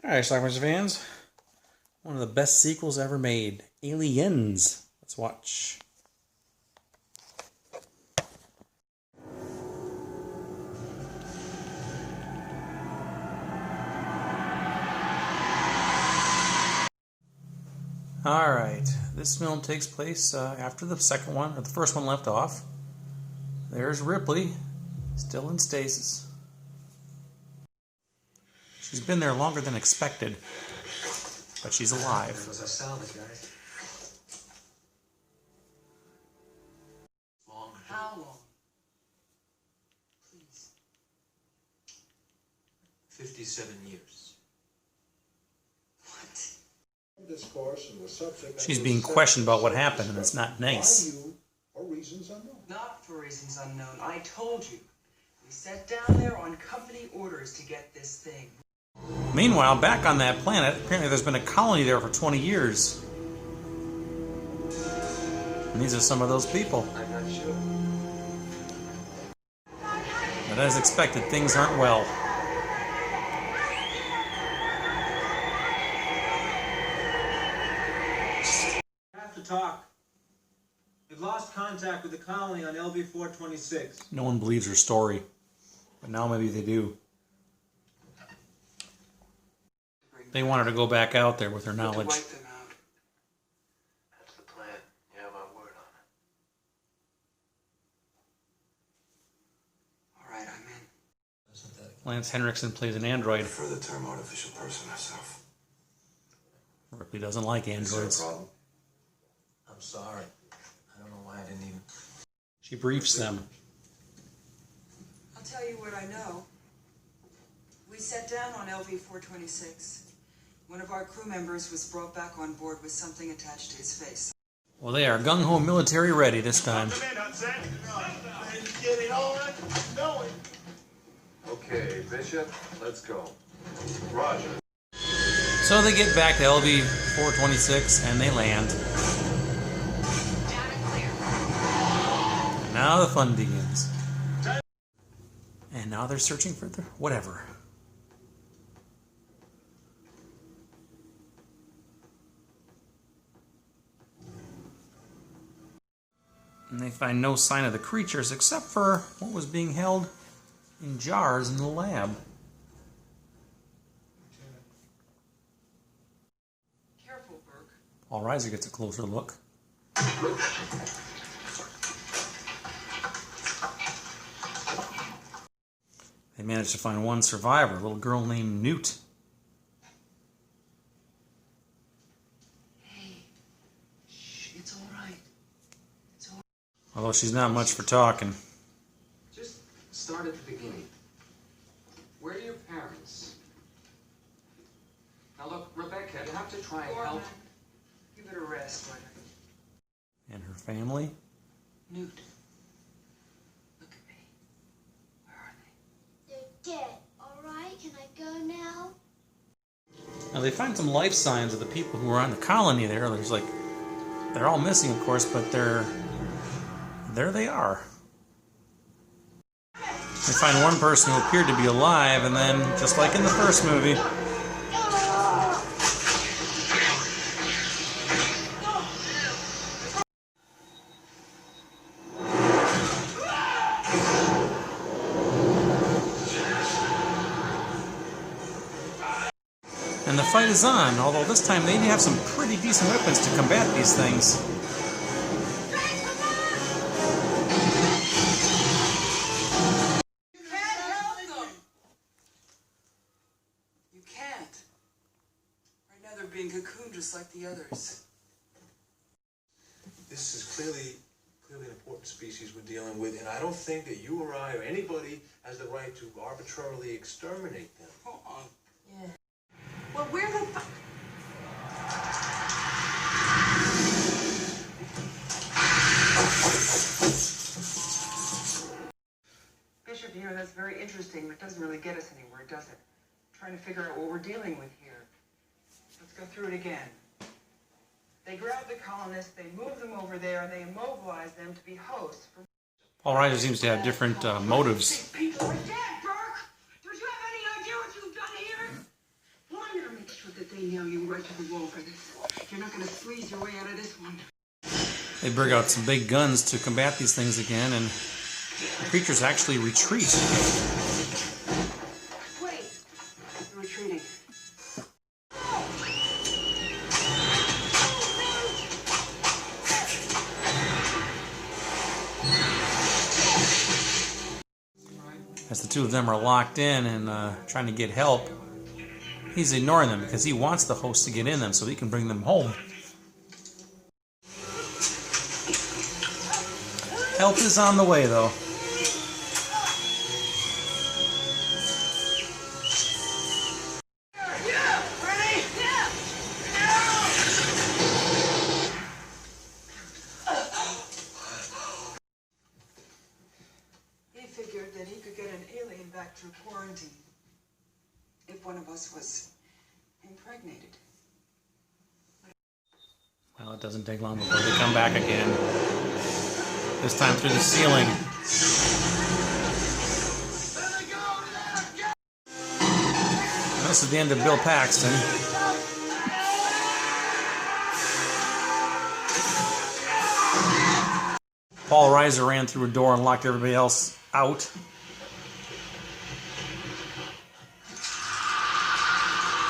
Alright, Schlockmeisters fans. One of the best sequels ever made. Aliens. Let's watch. Alright, this film takes place after the second one, or the first one left off. There's Ripley, still in stasis. She's been there longer than expected, but she's alive. How long? Please. 57 years. What? She's being questioned about what happened, and it's not nice. Not for reasons unknown. I told you. We sat down there on company orders to get this thing. Meanwhile, back on that planet, apparently there's been a colony there for 20 years. And these are some of those people. I'm not sure. But as expected, things aren't well. Have to talk. We've lost contact with the colony on LB-426. No one believes her story. But now maybe they do. They want her to go back out there with her knowledge. To wipe them out. That's the plan. You have our word on it. All right, I'm in. Lance Henriksen plays an android. I prefer the term artificial person myself. Ripley doesn't like androids. Is there a problem? I'm sorry. I don't know why I didn't even... She briefs them. I'll tell you what I know. We sat down on LV-426. One of our crew members was brought back on board with something attached to his face. Well, they are gung-ho military ready this time. Okay, Bishop, let's go. Roger. So they get back to LV-426 and they land. Down and clear. Now the fun begins. And now they're searching for the whatever. And they find no sign of the creatures except for what was being held in jars in the lab. Careful, Burke. Paul Reiser gets a closer look. They managed to find one survivor, a little girl named Newt. Hey. Shh, it's all right. It's all right. Although she's not much for talking. Just start at the beginning. Where are your parents? Now look, Rebecca, you have to try and help. Give it a rest, Leonard. And her family? Newt. Look at me. Where are they? They're dead. All right, can I go now? Now they find some life signs of the people who were on the colony there. There's like, they're all missing, of course, but there they are. They find one person who appeared to be alive, and then, just like in the first movie, and the fight is on, although this time they have some pretty decent weapons to combat these things. You can't help them! You can't. Right now they're being cocooned just like the others. This is clearly an important species we're dealing with, and I don't think that you or I or anybody has the right to arbitrarily exterminate them. Hold on. Yeah. Well, where the fuck? Bishop, you know, that's very interesting, but it doesn't really get us anywhere, does it? Trying to figure out what we're dealing with here. Let's go through it again. They grab the colonists, they move them over there, and they immobilize them to be hosts for... Paul Reiser seems to have different motives. People are dead, Burke! Don't you have any idea what you've done here? Wonder me. gonna squeeze your way out of this one. They bring out some big guns to combat these things again, and the creatures actually retreat. Wait! They're retreating. As the two of them are locked in and trying to get help, he's ignoring them because he wants the host to get in them so he can bring them home. Help is on the way, though. He figured that he could get an alien back through quarantine if one of us was impregnated. Well, it doesn't take long before they come back again. This time through the ceiling. And this is the end of Bill Paxton. Paul Reiser ran through a door and locked everybody else out.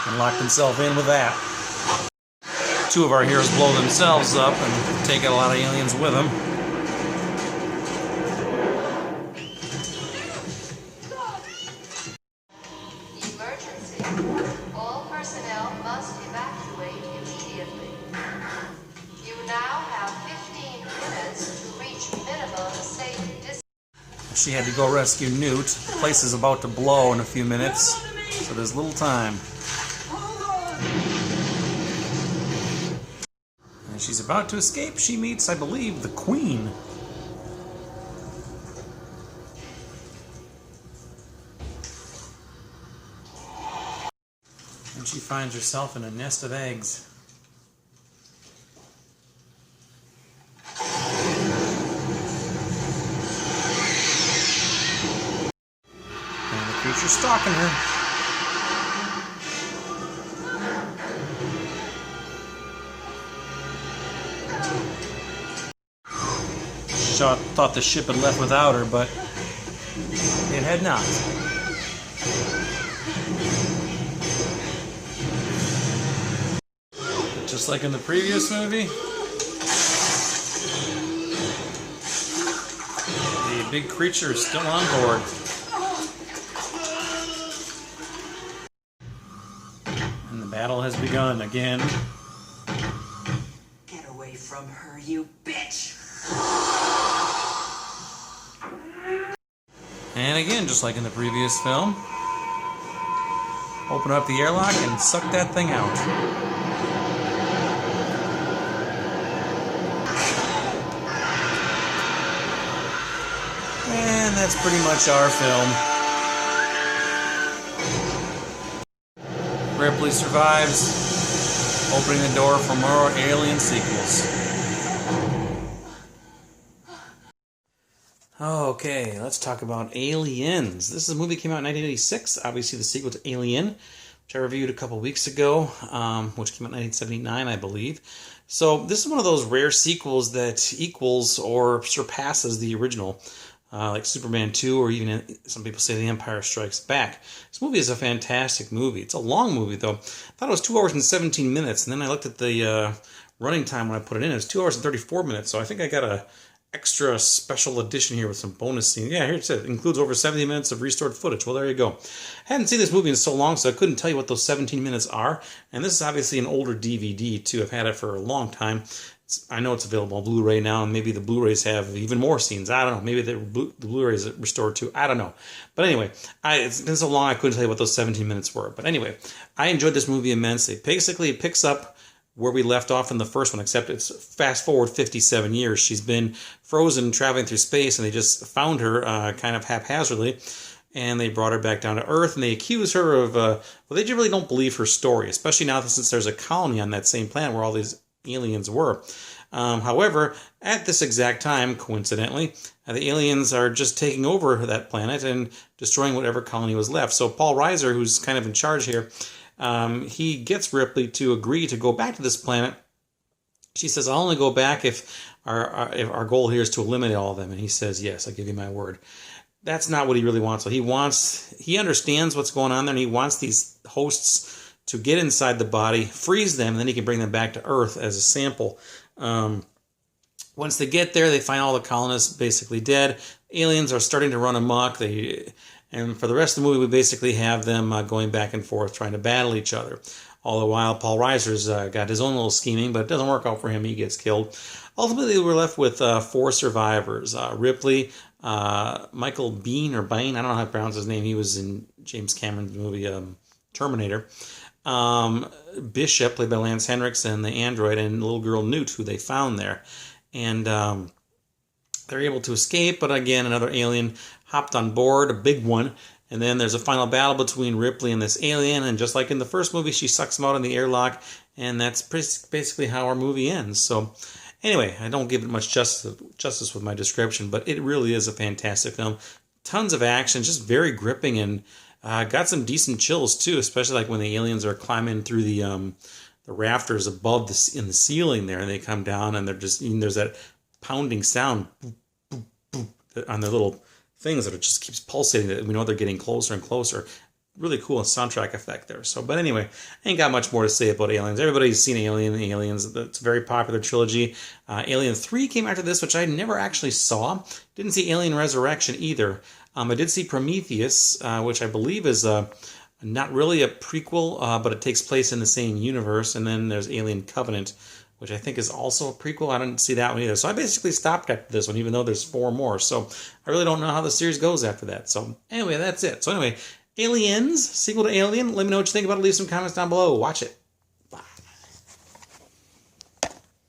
And locked himself in with that. Two of our heroes blow themselves up and take out a lot of aliens with them. Emergency. All personnel must evacuate immediately. You now have 15 minutes to reach minimum safe distance. She had to go rescue Newt. The place is about to blow in a few minutes, so there's little time. And she's about to escape. She meets, I believe, the Queen. And she finds herself in a nest of eggs. And the creature's stalking her. Thought the ship had left without her, but it had not. Just like in the previous movie, the big creature is still on board. And the battle has begun again. Get away from her, you bitch! And again, just like in the previous film, open up the airlock and suck that thing out. And that's pretty much our film. Ripley survives, opening the door for more Alien sequels. Okay, let's talk about Aliens. This is a movie that came out in 1986, obviously the sequel to Alien, which I reviewed a couple weeks ago, which came out in 1979, I believe. So this is one of those rare sequels that equals or surpasses the original, like Superman 2, or even some people say The Empire Strikes Back. This movie is a fantastic movie. It's a long movie, though. I thought it was 2 hours and 17 minutes, and then I looked at the running time when I put it in. It was 2 hours and 34 minutes, so I think I got a extra special edition here with some bonus scenes. Yeah, here it says, includes over 70 minutes of restored footage. Well, there you go. I hadn't seen this movie in so long, so I couldn't tell you what those 17 minutes are. And this is obviously an older DVD, too. I've had it for a long time. I know it's available on Blu-ray now, and maybe the Blu-rays have even more scenes. I don't know. Maybe the Blu-rays are restored, too. I don't know. But anyway, it's been so long I couldn't tell you what those 17 minutes were. But anyway, I enjoyed this movie immensely. Basically, it picks up where we left off in the first one, except it's fast forward 57 years. She's been frozen traveling through space, and they just found her kind of haphazardly, and they brought her back down to Earth, and they accuse her of, well, they really don't believe her story, especially now since there's a colony on that same planet where all these aliens were. However, at this exact time, coincidentally, the aliens are just taking over that planet and destroying whatever colony was left. So Paul Reiser, who's kind of in charge here, he gets Ripley to agree to go back to this planet She says, I'll only go back if our goal here is to eliminate all of them. And he says, yes, I'll give you my word. That's not what he really wants. So he understands what's going on there, and he wants these hosts to get inside the body, freeze them, and then he can bring them back to Earth as a sample. Once they get there, they find all the colonists basically dead. Aliens are starting to run amok. And for the rest of the movie, we basically have them going back and forth, trying to battle each other. All the while, Paul Reiser's got his own little scheming, but it doesn't work out for him. He gets killed. Ultimately, we're left with 4 survivors. Ripley, Michael Biehn, or Bain, I don't know how to pronounce his name. He was in James Cameron's movie Terminator. Bishop, played by Lance Henriksen, the android, and little girl Newt, who they found there. And they're able to escape, but again, another alien hopped on board, a big one. And then there's a final battle between Ripley and this alien, and just like in the first movie, she sucks him out in the airlock, and that's basically how our movie ends. So anyway, I don't give it much justice with my description, but it really is a fantastic film. Tons of action, just very gripping, and got some decent chills too, especially like when the aliens are climbing through the rafters above in the ceiling there, and they come down, and there's that pounding sound boop, boop, boop, on their little things that it just keeps pulsating. That we know they're getting closer and closer. Really cool soundtrack effect there. So, but anyway, I ain't got much more to say about Aliens. Everybody's seen Aliens. It's a very popular trilogy. Alien 3 came after this, which I never actually saw. Didn't see Alien Resurrection either. I did see Prometheus, which I believe is not really a prequel, but it takes place in the same universe. And then there's Alien Covenant, which I think is also a prequel. I didn't see that one either. So I basically stopped at this one, even though there's 4 more. So I really don't know how the series goes after that. So anyway, that's it. So anyway, Aliens, sequel to Alien. Let me know what you think about it. Leave some comments down below. Watch it.